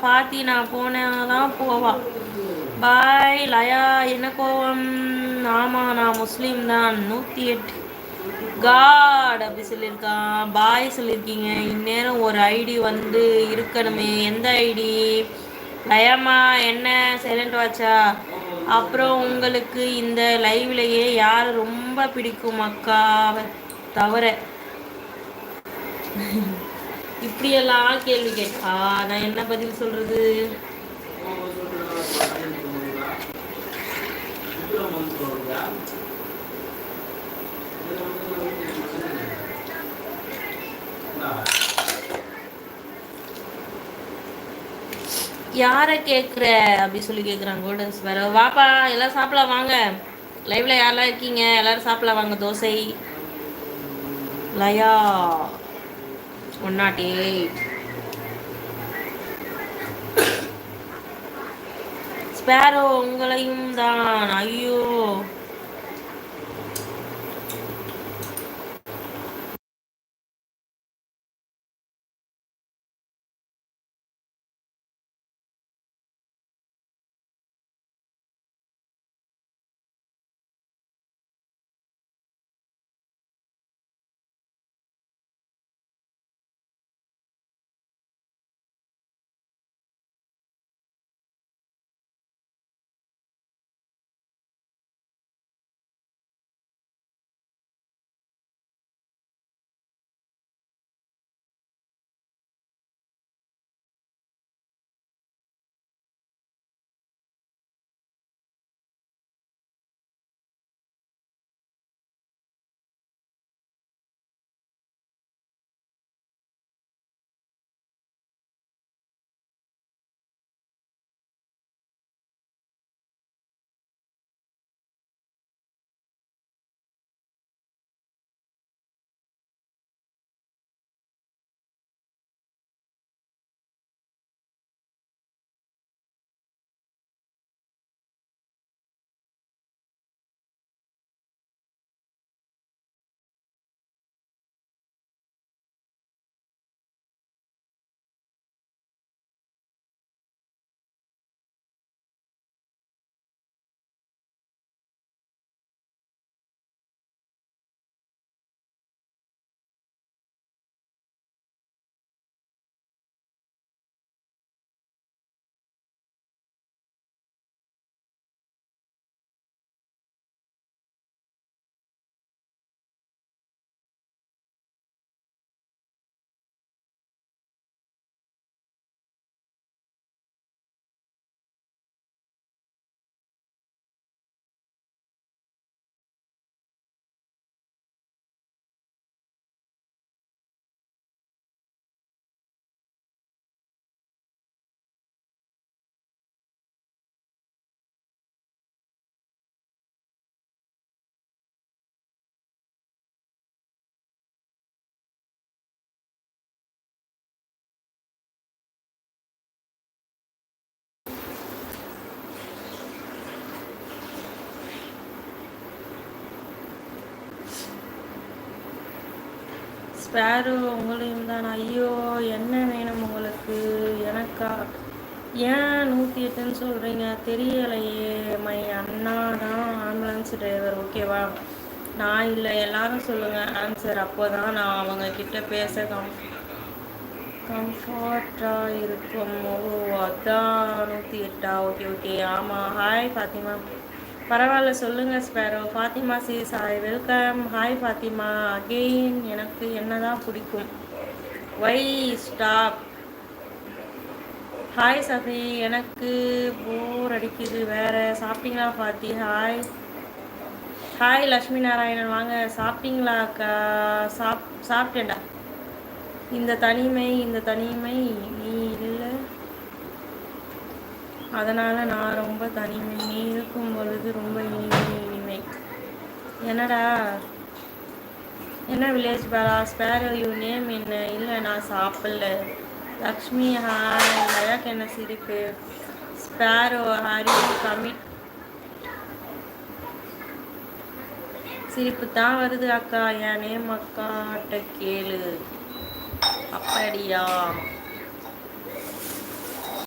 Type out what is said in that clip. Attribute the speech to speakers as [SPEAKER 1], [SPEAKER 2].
[SPEAKER 1] ஃபாத்தி நான் போனதான் போவா. பாய் லயா. என்ன கோவம்? ஆமாம் நான் முஸ்லீம் தான். 108 காட் அப்படி சொல்லியிருக்கான். பாய் சொல்லியிருக்கீங்க. இந்நேரம் ஒரு ஐடி வந்து இருக்கணுமே. எந்த ஐடி? லயம்மா என்ன சைலண்ட் வாச்சா? அப்புறம் உங்களுக்கு இந்த லைவ்லையே யார் ரொம்ப பிடிக்கும்? அக்காவை தவிர. இப்படியெல்லாம் கேள்வி கேட்டா நான் என்ன பதில் சொல்றது? யாரை கேட்குற அப்படி சொல்லி கேட்குறாங்க கோல்டன் ஸ்பேரோ. வாப்பா எல்லாம் சாப்பிடலாம் வாங்க. லைவ்ல யாரெல்லாம் இருக்கீங்க எல்லாரும் சாப்பிடலாம் வாங்க. தோசை லயா 108 ஸ்பேரோ உங்களையும் தான். ஐயோ ஸ்பேரோ உங்களையும் தான். ஐயோ என்ன வேணும் உங்களுக்கு? எனக்கா? ஏன் 108ன்னு சொல்கிறீங்க? தெரியலையே. மை அண்ணா தான் ஆம்புலன்ஸ் டிரைவர். ஓகேவா? நான் இல்லை. எல்லாரும் சொல்லுங்கள் ஆன்சர். அப்போ தான் நான் அவங்க கிட்ட பேச கம்ஃபர்ட்டாக இருக்கும். ஓ அதான் 108. ஓகே ஓகே ஆமாம். ஹாய் ஃபாத்திமா. பரவாயில்ல சொல்லுங்கள் Sparrow. Fathima cheese hi welcome. Hi Fathima again. எனக்கு என்னதான் பிடிக்கும்? Why stop. ஹாய் சஃபி. எனக்கு போர் அடிக்குது வேற. சாப்பிட்டீங்களா ஃபாத்தி? ஹாய் ஹாய் லக்ஷ்மி நாராயணன் வாங்க. சாப்பிட்டீங்களா அக்கா? சாப்பிட்டேன்டா. இந்த தனிமை நீ இல்லை, அதனால் நான் ரொம்ப தனிமை. நீ இருக்கும் பொழுது ரொம்ப இனிமை. என்னடா என்ன village para? Sparrow you name என்ன? இல்லை நான் சாப்பிடல. லக்ஷ்மி ஹாய். லயாக்கு என்ன சிரிப்பு? Sparrow Hari commit. சிரிப்பு தான் வருது அக்கா. என் நேம் அக்காட்ட கேளு. அப்படியா?